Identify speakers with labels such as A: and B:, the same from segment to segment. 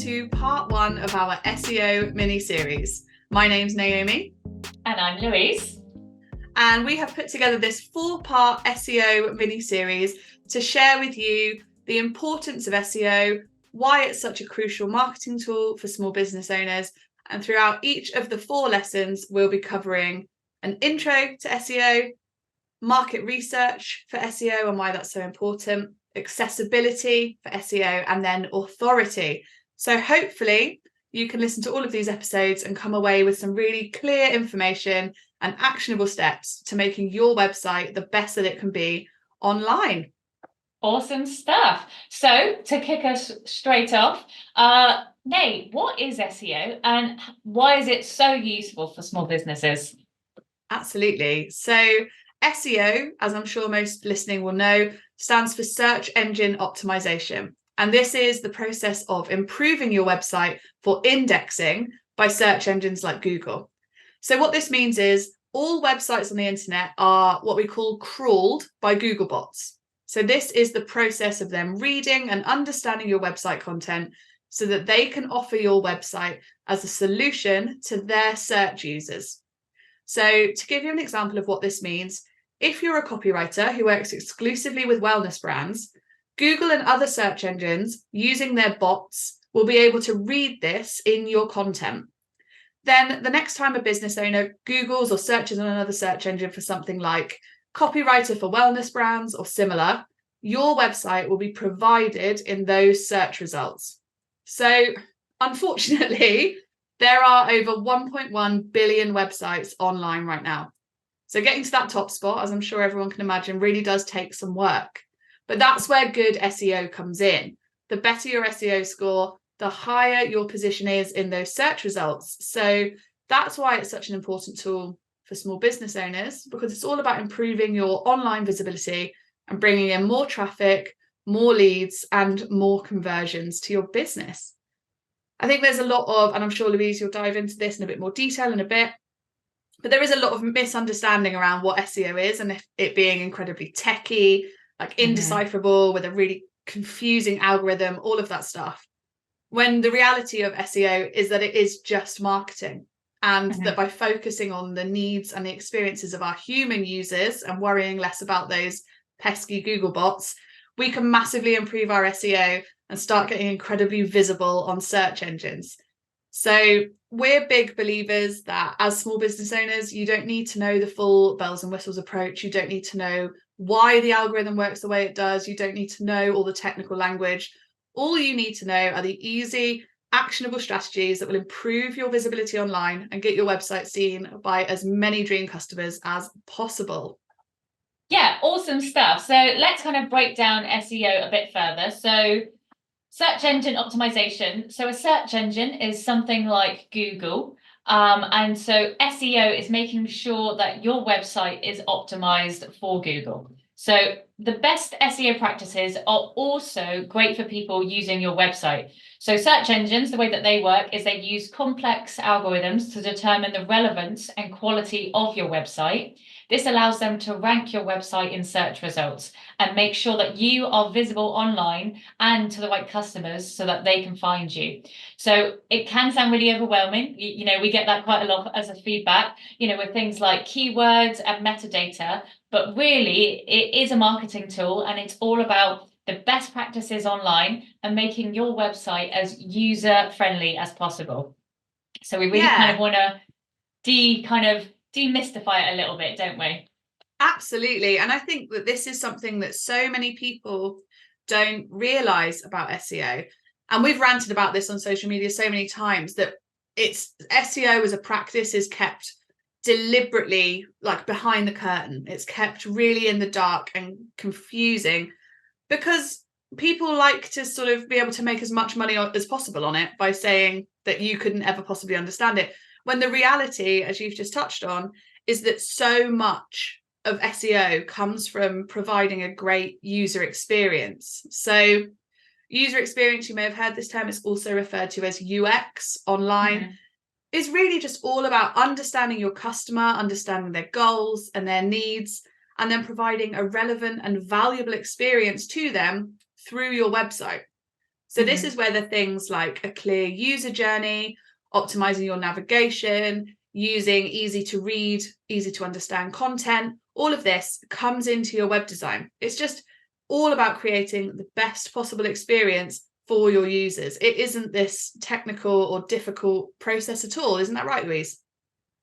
A: to part one of our SEO mini-series. My name's Naomi.
B: And I'm Louise.
A: And we have put together this 4-part SEO mini-series to share with you the importance of SEO, why it's such a crucial marketing tool for small business owners. And throughout each of the 4 lessons, we'll be covering an intro to SEO, market research for SEO and why that's so important, accessibility for SEO, and then authority. So hopefully you can listen to all of these episodes and come away with some really clear information and actionable steps to making your website the best that it can be online.
B: Awesome stuff. So to kick us straight off, Nate, what is SEO and why is it so useful for small businesses?
A: Absolutely. So SEO, as I'm sure most listening will know, stands for Search Engine Optimisation. And this is the process of improving your website for indexing by search engines like Google. So what this means is all websites on the internet are what we call crawled by Google bots. So this is the process of them reading and understanding your website content so that they can offer your website as a solution to their search users. So to give you an example of what this means, if you're a copywriter who works exclusively with wellness brands, Google and other search engines using their bots will be able to read this in your content. Then the next time a business owner Googles or searches on another search engine for something like copywriter for wellness brands or similar, your website will be provided in those search results. So unfortunately, there are over 1.1 billion websites online right now. So getting to that top spot, as I'm sure everyone can imagine, really does take some work. But that's where good SEO comes in. The better your SEO score, the higher your position is in those search results. So that's why it's such an important tool for small business owners, because it's all about improving your online visibility and bringing in more traffic, more leads, and more conversions to your business. I think there's a lot of, and I'm sure Louise, you'll dive into this in a bit more detail in a bit, but there is a lot of misunderstanding around what SEO is and it being incredibly techy, like indecipherable with a really confusing algorithm, all of that stuff. When the reality of SEO is that it is just marketing, and that by focusing on the needs and the experiences of our human users and worrying less about those pesky Google bots, we can massively improve our SEO and start getting incredibly visible on search engines. So we're big believers that as small business owners, you don't need to know the full bells and whistles approach. You don't need to know why the algorithm works the way it does. You don't need to know all the technical language. All you need to know are the easy, actionable strategies that will improve your visibility online and get your website seen by as many dream customers as possible.
B: Yeah, awesome stuff. So let's kind of break down SEO a bit further. So search engine optimization. So a search engine is something like Google. And so SEO is making sure that your website is optimized for Google. So the best SEO practices are also great for people using your website. So search engines, the way that they work is they use complex algorithms to determine the relevance and quality of your website. This allows them to rank your website in search results and make sure that you are visible online and to the right customers so that they can find you. So it can sound really overwhelming. You know, we get that quite a lot as a feedback, with things like keywords and metadata, but really it is a marketing tool and it's all about the best practices online and making your website as user friendly as possible. So we really kind of want to demystify it a little bit, don't we?
A: Absolutely. And I think that this is something that so many people don't realize about SEO. And we've ranted about this on social media so many times that it's SEO as a practice is kept deliberately like behind the curtain. It's kept really in the dark and confusing because people like to sort of be able to make as much money as possible on it by saying that you couldn't ever possibly understand it. When the reality, as you've just touched on, is that so much of SEO comes from providing a great user experience. So user experience, you may have heard this term, is also referred to as UX online, is really just all about understanding your customer, understanding their goals and their needs, and then providing a relevant and valuable experience to them through your website. So this is where the things like a clear user journey, optimizing your navigation, using easy to read, easy to understand content, all of this comes into your web design. It's just all about creating the best possible experience for your users. It isn't this technical or difficult process at all. Isn't that right, Louise?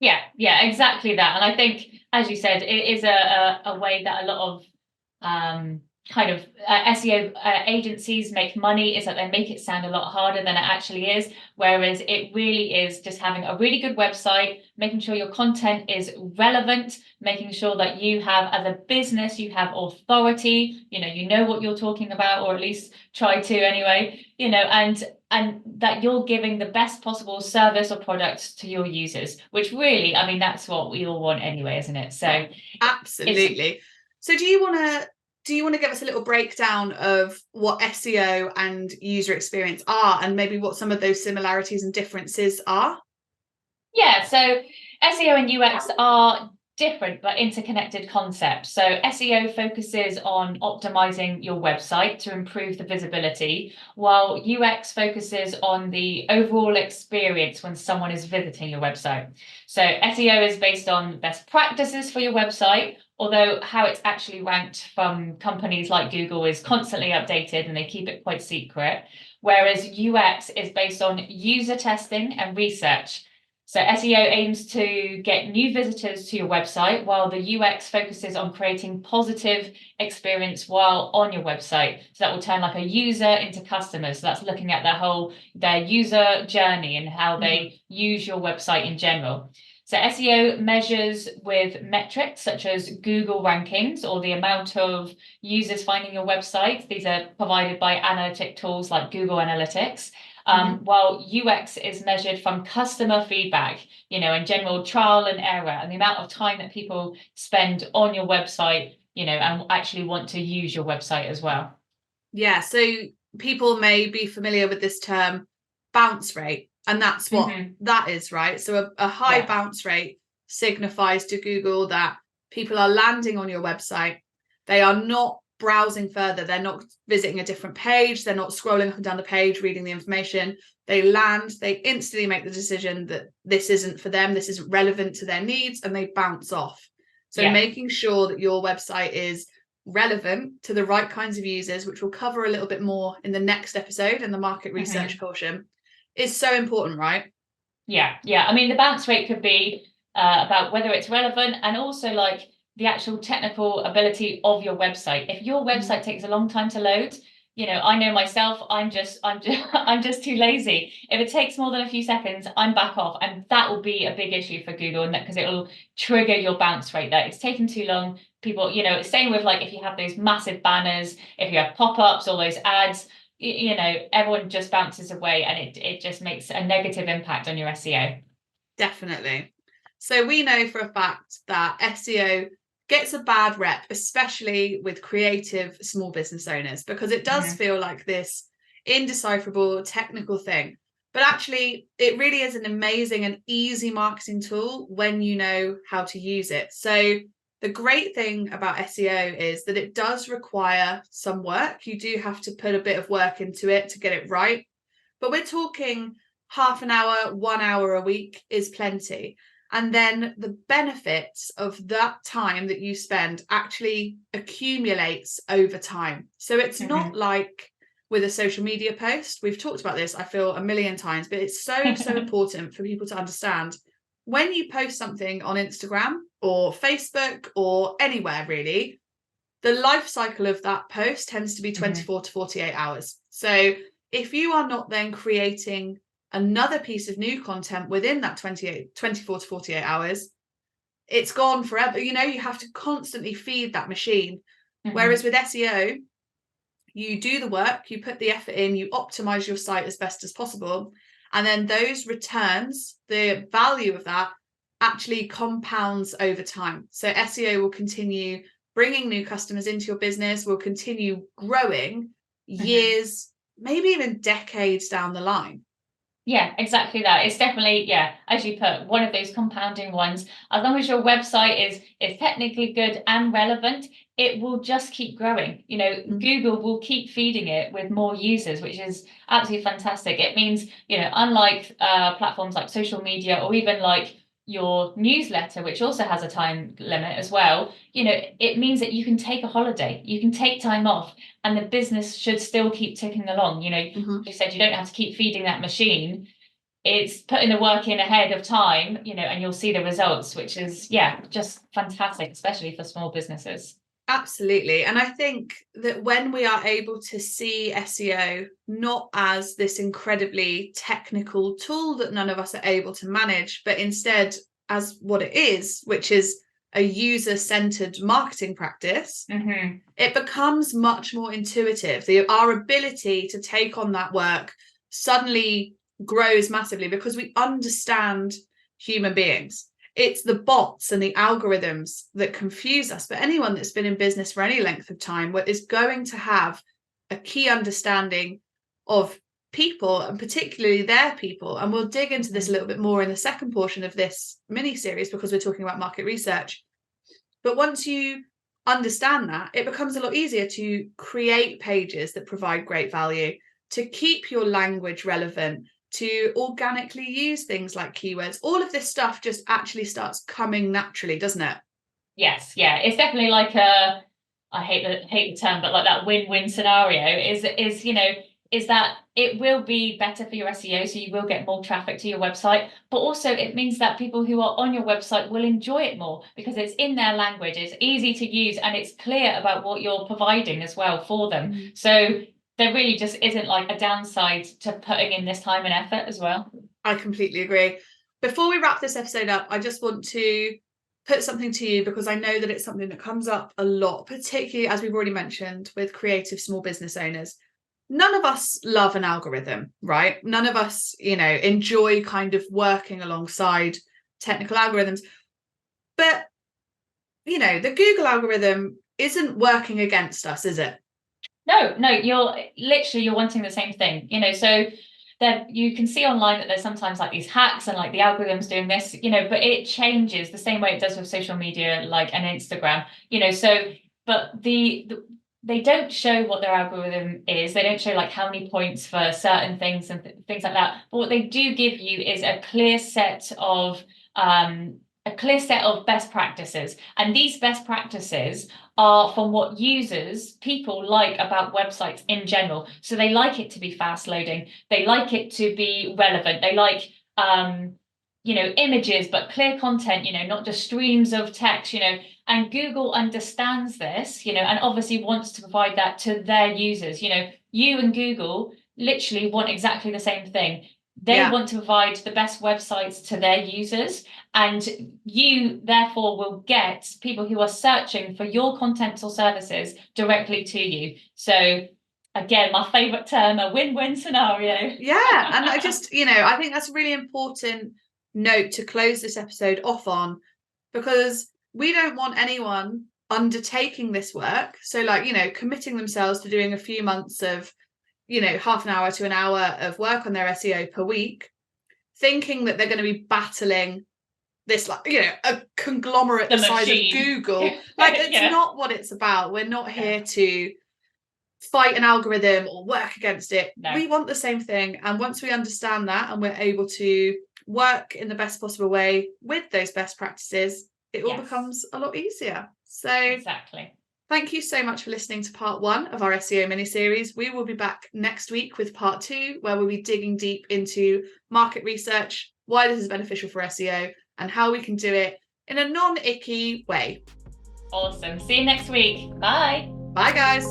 B: Yeah, exactly that. And I think, as you said, it is a way that a lot of SEO agencies make money, is that they make it sound a lot harder than it actually is. Whereas it really is just having a really good website, making sure your content is relevant, making sure that you have, as a business, you have authority, you know what you're talking about, or at least try to anyway, and that you're giving the best possible service or product to your users, which really, I mean, that's what we all want anyway, isn't it? So
A: absolutely. So do you want to give us a little breakdown of what SEO and user experience are, and maybe what some of those similarities and differences are?
B: Yeah, so SEO and UX are different but interconnected concepts. So SEO focuses on optimizing your website to improve the visibility, while UX focuses on the overall experience when someone is visiting your website. So SEO is based on best practices for your website, although how it's actually ranked from companies like Google is constantly updated and they keep it quite secret. Whereas UX is based on user testing and research. So SEO aims to get new visitors to your website, while the UX focuses on creating positive experience while on your website. So that will turn like a user into customers. So that's looking at their user journey and how they use your website in general. So SEO measures with metrics such as Google rankings or the amount of users finding your website. These are provided by analytic tools like Google Analytics. While UX is measured from customer feedback, in general trial and error, and the amount of time that people spend on your website, and actually want to use your website as well.
A: Yeah, so people may be familiar with this term bounce rate, and that's what that is, right? So a high bounce rate signifies to Google that people are landing on your website. They are not browsing further. They're not visiting a different page. They're not scrolling up and down the page, reading the information. They land, they instantly make the decision that this isn't for them, this isn't relevant to their needs, and they bounce off. So making sure that your website is relevant to the right kinds of users, which we'll cover a little bit more in the next episode in the market research portion, is so important, right?
B: Yeah. I mean, the bounce rate could be about whether it's relevant, and also like the actual technical ability of your website. If your website takes a long time to load, I know myself, I'm just too lazy. If it takes more than a few seconds, I'm back off, and that will be a big issue for Google, and because it will trigger your bounce rate that it's taken too long. People, same with like if you have those massive banners, if you have pop-ups, all those ads, everyone just bounces away, and it just makes a negative impact on your SEO.
A: Definitely. So we know for a fact that SEO gets a bad rep, especially with creative small business owners, because it does feel like this indecipherable technical thing. But actually, it really is an amazing and easy marketing tool when you know how to use it. So the great thing about SEO is that it does require some work. You do have to put a bit of work into it to get it right. But we're talking half an hour, 1 hour a week is plenty. And then the benefits of that time that you spend actually accumulates over time. So it's not like with a social media post. We've talked about this, I feel, a million times, but it's so important for people to understand. When you post something on Instagram or Facebook or anywhere really, the life cycle of that post tends to be 24 to 48 hours. So if you are not then creating another piece of new content within that 24 to 48 hours, it's gone forever. You have to constantly feed that machine. Whereas with SEO, you do the work, you put the effort in, you optimize your site as best as possible. And then those returns, the value of that actually compounds over time. So SEO will continue bringing new customers into your business, will continue growing years, maybe even decades down the line.
B: Yeah, exactly that. It's definitely, yeah, as you put, one of those compounding ones. As long as your website is technically good and relevant, it will just keep growing. Google will keep feeding it with more users, which is absolutely fantastic. It means, unlike platforms like social media or even like your newsletter, which also has a time limit as well, it means that you can take a holiday, you can take time off, and the business should still keep ticking along. You said you don't have to keep feeding that machine. It's putting the work in ahead of time, and you'll see the results, which is, yeah, just fantastic, especially for small businesses.
A: Absolutely. And I think that when we are able to see SEO not as this incredibly technical tool that none of us are able to manage, but instead as what it is, which is a user-centered marketing practice, it becomes much more intuitive. Our ability to take on that work suddenly grows massively because we understand human beings. It's the bots and the algorithms that confuse us. But anyone that's been in business for any length of time is going to have a key understanding of people, and particularly their people. And we'll dig into this a little bit more in the second portion of this mini series because we're talking about market research. But once you understand that, it becomes a lot easier to create pages that provide great value, to keep your language relevant, to organically use things like keywords. All of this stuff just actually starts coming naturally, doesn't it?
B: Yes, yeah, it's definitely like I hate the term, but like that win-win scenario is that it will be better for your SEO, so you will get more traffic to your website, but also it means that people who are on your website will enjoy it more because it's in their language, it's easy to use, and it's clear about what you're providing as well for them. So there really just isn't like a downside to putting in this time and effort as well.
A: I completely agree. Before we wrap this episode up, I just want to put something to you because I know that it's something that comes up a lot, particularly as we've already mentioned with creative small business owners. None of us love an algorithm, right? None of us, enjoy kind of working alongside technical algorithms. But, the Google algorithm isn't working against us, is it?
B: No, you're wanting the same thing, so that you can see online that there's sometimes like these hacks and like the algorithms doing this, but it changes the same way it does with social media, like an Instagram, so, but they don't show what their algorithm is. They don't show like how many points for certain things and things like that. But what they do give you is a clear set of best practices. And these best practices are from what people like about websites in general. So they like it to be fast loading. They like it to be relevant. They like, images, but clear content, not just streams of text, and Google understands this, and obviously wants to provide that to their users. You and Google literally want exactly the same thing. They want to provide the best websites to their users, and you therefore will get people who are searching for your content or services directly to you. So again, my favorite term, a win-win scenario.
A: Yeah. And I just, I think that's a really important note to close this episode off on, because we don't want anyone undertaking this work. So like, committing themselves to doing a few months of, half an hour to an hour of work on their SEO per week, thinking that they're going to be battling this, like, a conglomerate the size of Google. Like, it's not what it's about. We're not here to fight an algorithm or work against it. No. We want the same thing. And once we understand that and we're able to work in the best possible way with those best practices, it all becomes a lot easier. So
B: exactly.
A: Thank you so much for listening to part 1 of our SEO mini-series. We will be back next week with part 2, where we'll be digging deep into market research, why this is beneficial for SEO, and how we can do it in a non-icky way.
B: Awesome. See you next week. Bye.
A: Bye, guys.